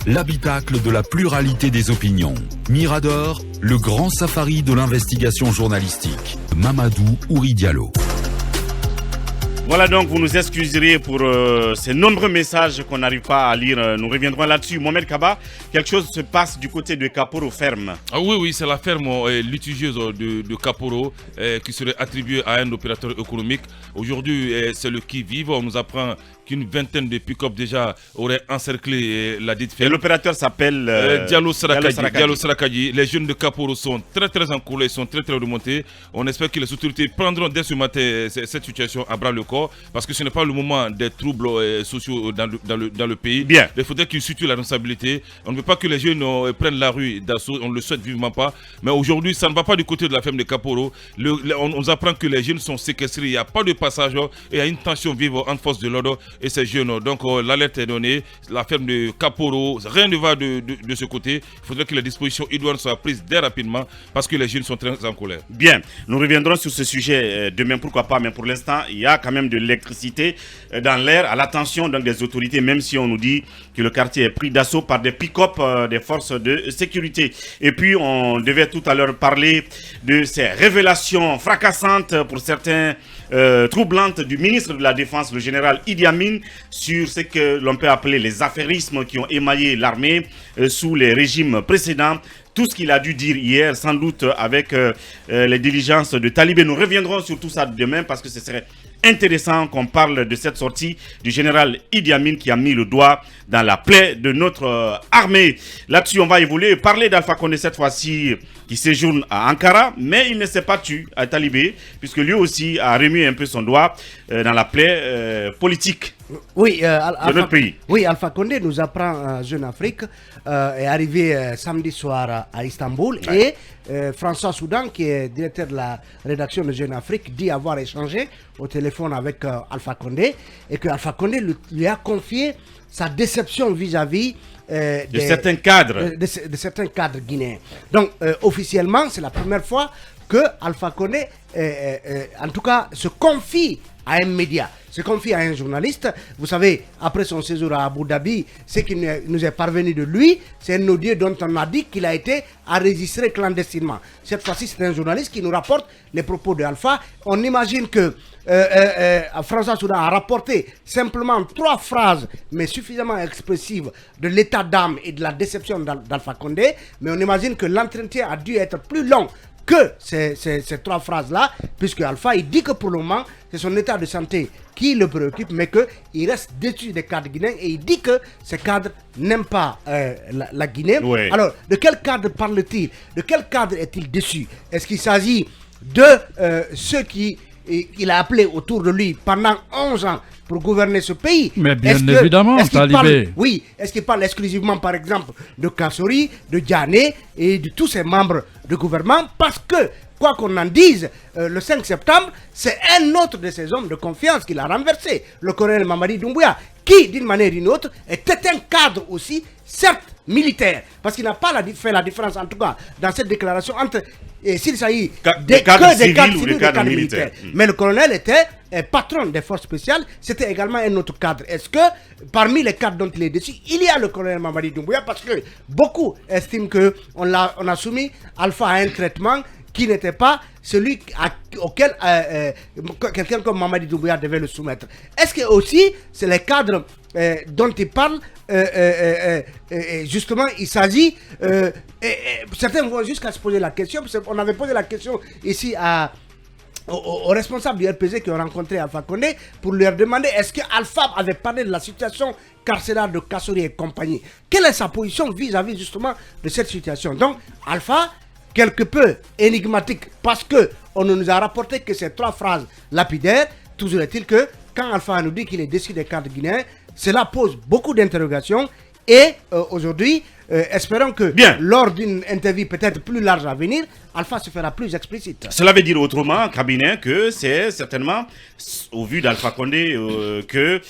l'habitacle de la pluralité des opinions. Mirador, le grand safari de l'investigation journalistique. Mamadou Ouri Diallo. Voilà, donc vous nous excuserez pour ces nombreux messages qu'on n'arrive pas à lire. Nous reviendrons là-dessus. Mohamed Kaba, quelque chose se passe du côté de Kaporo Ferme. Ah oui, c'est la ferme litigieuse de Kaporo qui serait attribuée à un opérateur économique. Aujourd'hui, c'est le qui-vive. On nous apprend qu'une vingtaine de pick-up déjà auraient encerclé la dite ferme. Et l'opérateur s'appelle Diallo Sarakadji. Les jeunes de Kaporo sont très en colère, ils sont très remontés. On espère que les autorités prendront dès ce matin cette situation à bras le corps, parce que ce n'est pas le moment des troubles sociaux dans le pays. Bien. Il faudrait qu'ils situent la responsabilité. On ne veut pas que les jeunes prennent la rue d'assaut, on ne le souhaite vivement pas. Mais aujourd'hui, ça ne va pas du côté de la ferme de Kaporo. On nous apprend que les jeunes sont séquestrés, il n'y a pas de passage et il y a une tension vive entre forces de l'ordre et ces jeunes. Donc l'alerte est donnée. La ferme de Kaporo, rien ne va de ce côté. Il faudrait que les dispositions idoines soient prises dès rapidement, parce que les jeunes sont très en colère. Bien, nous reviendrons sur ce sujet demain, pourquoi pas, mais pour l'instant, il y a quand même de l'électricité dans l'air, à l'attention donc des autorités, même si on nous dit que le quartier est pris d'assaut par des pick-up des forces de sécurité. Et puis, on devait tout à l'heure parler de ces révélations fracassantes, pour certains troublantes, du ministre de la Défense, le général Idi Amin, sur ce que l'on peut appeler les affairismes qui ont émaillé l'armée sous les régimes précédents. Tout ce qu'il a dû dire hier, sans doute avec les diligences de Talibé. Nous reviendrons sur tout ça demain, parce que ce serait intéressant qu'on parle de cette sortie du général Idi Amin qui a mis le doigt dans la plaie de notre armée. Là-dessus, on va évoluer et parler d'Alpha Condé cette fois-ci, qui séjourne à Ankara, mais il ne s'est pas tué à Talibé, puisque lui aussi a remué un peu son doigt dans la plaie politique. Oui, de notre pays. Oui, Alpha Condé nous apprend Jeune Afrique, est arrivé samedi soir à Istanbul, et François Soudan, qui est directeur de la rédaction de Jeune Afrique, dit avoir échangé au téléphone avec Alpha Condé, et que Alpha Condé lui a confié sa déception vis-à-vis de certains cadres. De certains cadres guinéens. Donc, officiellement, c'est la première fois que Alpha Condé, en tout cas, se confie à un média, se confie à un journaliste. Vous savez, après son séjour à Abu Dhabi, ce qui nous est parvenu de lui, c'est un audio dont on a dit qu'il a été enregistré clandestinement. Cette fois-ci, c'est un journaliste qui nous rapporte les propos de Alpha. On imagine que François Soudan a rapporté simplement 3 phrases, mais suffisamment expressives, de l'état d'âme et de la déception d'Alpha Condé. Mais on imagine que l'entretien a dû être plus long que ces 3 phrases-là, puisque Alpha, il dit que pour le moment, c'est son état de santé qui le préoccupe, mais qu'il reste déçu des cadres guinéens, et il dit que ces cadres n'aiment pas la Guinée. Ouais. Alors, de quel cadre parle-t-il? De quel cadre est-il déçu? Est-ce qu'il s'agit de ceux qu'il a appelés autour de lui pendant 11 ans pour gouverner ce pays? Mais bien évidemment, Talibé. Oui, est-ce qu'il parle exclusivement, par exemple, de Kassori, de Diané et de tous ses membres de gouvernement? Parce que, quoi qu'on en dise, le 5 septembre, c'est un autre de ses hommes de confiance qu'il a renversé, le colonel Mamadi Doumbouya, qui, d'une manière ou d'une autre, était un cadre aussi, certes militaire, parce qu'il n'a pas fait la différence, en tout cas, dans cette déclaration, entre s'il s'agit des cadres civils ou des cadres militaires. Mais le colonel était patron des forces spéciales, c'était également un autre cadre. Est-ce que parmi les cadres dont il est déçu, il y a le colonel Mamadi Doumbouya? Parce que beaucoup estiment qu'on a soumis Alpha à un traitement qui n'était pas celui auquel quelqu'un comme Mamadi Doumbouya devait le soumettre. Est-ce que aussi, c'est les cadres dont il parle, justement, il s'agit, certains vont jusqu'à se poser la question, parce qu'on avait posé la question ici aux responsables du RPG qui ont rencontré Alpha Condé pour leur demander est-ce que Alpha avait parlé de la situation carcérale de Kassori et compagnie. Quelle est sa position vis-à-vis justement de cette situation? Donc, Alpha, quelque peu énigmatique, parce qu'on ne nous a rapporté que ces 3 phrases lapidaires. Toujours est-il que quand Alpha nous dit qu'il est déçu des cadres guinéens, cela pose beaucoup d'interrogations. Et aujourd'hui, espérons que lors d'une interview peut-être plus large à venir, Alpha se fera plus explicite. Cela veut dire autrement, cabinet, que c'est certainement, au vu d'Alpha Condé, que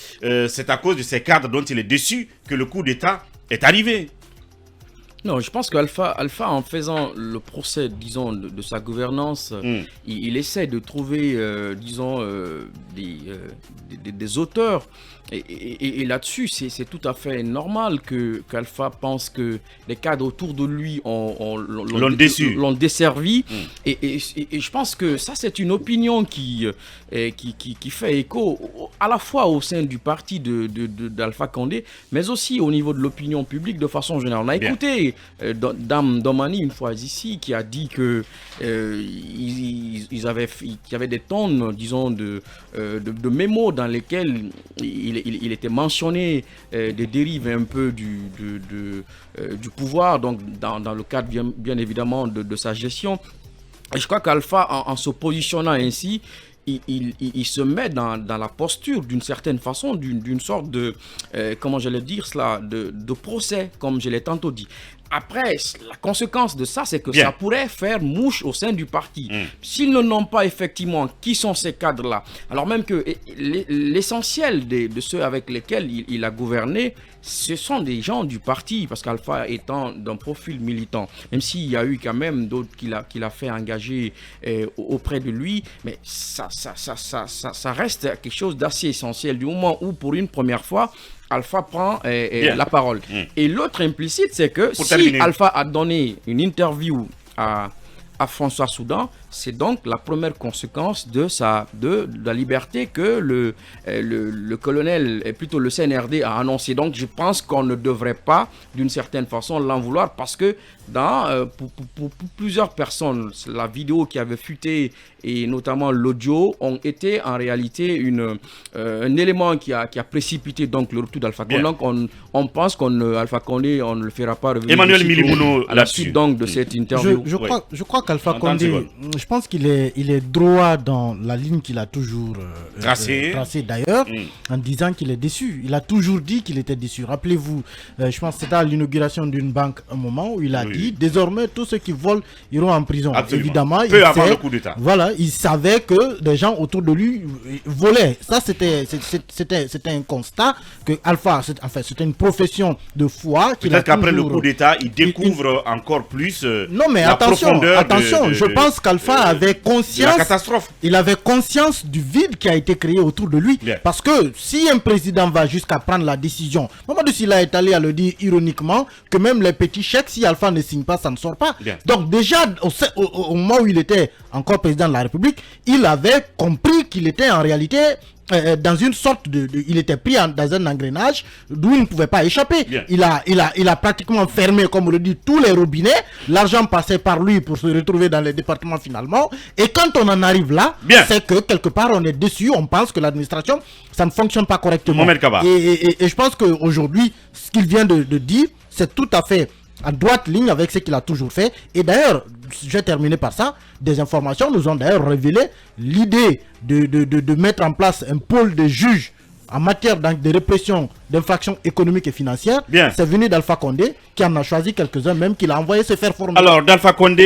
c'est à cause de ces cadres dont il est déçu que le coup d'État est arrivé. Non, je pense qu'Alpha, en faisant le procès, disons, de sa gouvernance, il essaie de trouver, disons, des auteurs. Et là-dessus, c'est tout à fait normal qu'Alpha pense que les cadres autour de lui l'ont desservi. Et je pense que ça, c'est une opinion qui fait écho à la fois au sein du parti d'Alpha Condé, mais aussi au niveau de l'opinion publique de façon générale. On a écouté Dame Domani une fois ici qui a dit que qu'il y avait des tonnes, disons, de mémos dans lesquels il était mentionné des dérives un peu du pouvoir, donc dans le cadre bien évidemment de sa gestion. Et je crois qu'Alpha, en se positionnant ainsi, il se met dans la posture d'une certaine façon, d'une sorte de, comment j'allais dire cela, de procès, comme je l'ai tantôt dit. Après, la conséquence de ça, c'est que ça pourrait faire mouche au sein du parti. S'ils ne nomment pas effectivement qui sont ces cadres-là, alors même que l'essentiel de ceux avec lesquels il a gouverné, ce sont des gens du parti, parce qu'Alpha étant d'un profil militant, même s'il y a eu quand même d'autres qu'il a fait engager auprès de lui, mais ça reste quelque chose d'assez essentiel du moment où, pour une première fois, Alpha prend la parole. Et l'autre implicite, c'est que Alpha a donné une interview à François Soudan, c'est donc la première conséquence de la liberté que le colonel, et plutôt le CNRD, a annoncé. Donc je pense qu'on ne devrait pas, d'une certaine façon, l'en vouloir, parce que pour plusieurs personnes, la vidéo qui avait fuité et notamment l'audio ont été en réalité un élément qui a précipité donc le retour d'Alpha Condé. Donc on pense qu'Alpha Condé, on ne le fera pas revenir. Emmanuel Milibouno, à la suite donc de cette interview. Je crois qu'Alpha Condé, je pense qu'il est droit dans la ligne qu'il a toujours tracée d'ailleurs, en disant qu'il est déçu. Il a toujours dit qu'il était déçu. Rappelez-vous, je pense que c'était à l'inauguration d'une banque un moment où il a dit désormais tous ceux qui volent iront en prison. Absolument. Évidemment, avant le coup d'État. Voilà, il savait que des gens autour de lui volaient. Ça, c'était un constat que Alpha, c'était une profession de foi. Peut-être qu'après le coup d'État, il découvre encore plus non, mais la attention, profondeur je pense qu'Alpha avait conscience. La catastrophe. Il avait conscience du vide qui a été créé autour de lui. Parce que si un président va jusqu'à prendre la décision, Mamadou Sylla est allé à le dire ironiquement, que même les petits chèques, si Alpha ne signe pas, ça ne sort pas. Donc déjà, au moment où il était encore président de la République, il avait compris qu'il était en réalité dans une sorte il était pris dans un engrenage d'où il ne pouvait pas échapper. Il a pratiquement fermé, comme on le dit, tous les robinets. L'argent passait par lui pour se retrouver dans les départements finalement. Et quand on en arrive là, c'est que quelque part on est déçu, on pense que l'administration, ça ne fonctionne pas correctement. Et je pense qu'aujourd'hui, ce qu'il vient de dire, c'est tout à fait à droite ligne avec ce qu'il a toujours fait. Et d'ailleurs, je vais terminer par ça, des informations nous ont d'ailleurs révélé l'idée de mettre en place un pôle de juges en matière de répression d'infractions économiques et financières. C'est venu d'Alpha Condé, qui en a choisi quelques-uns même, qu'il a envoyé se faire former. Alors, d'Alpha Condé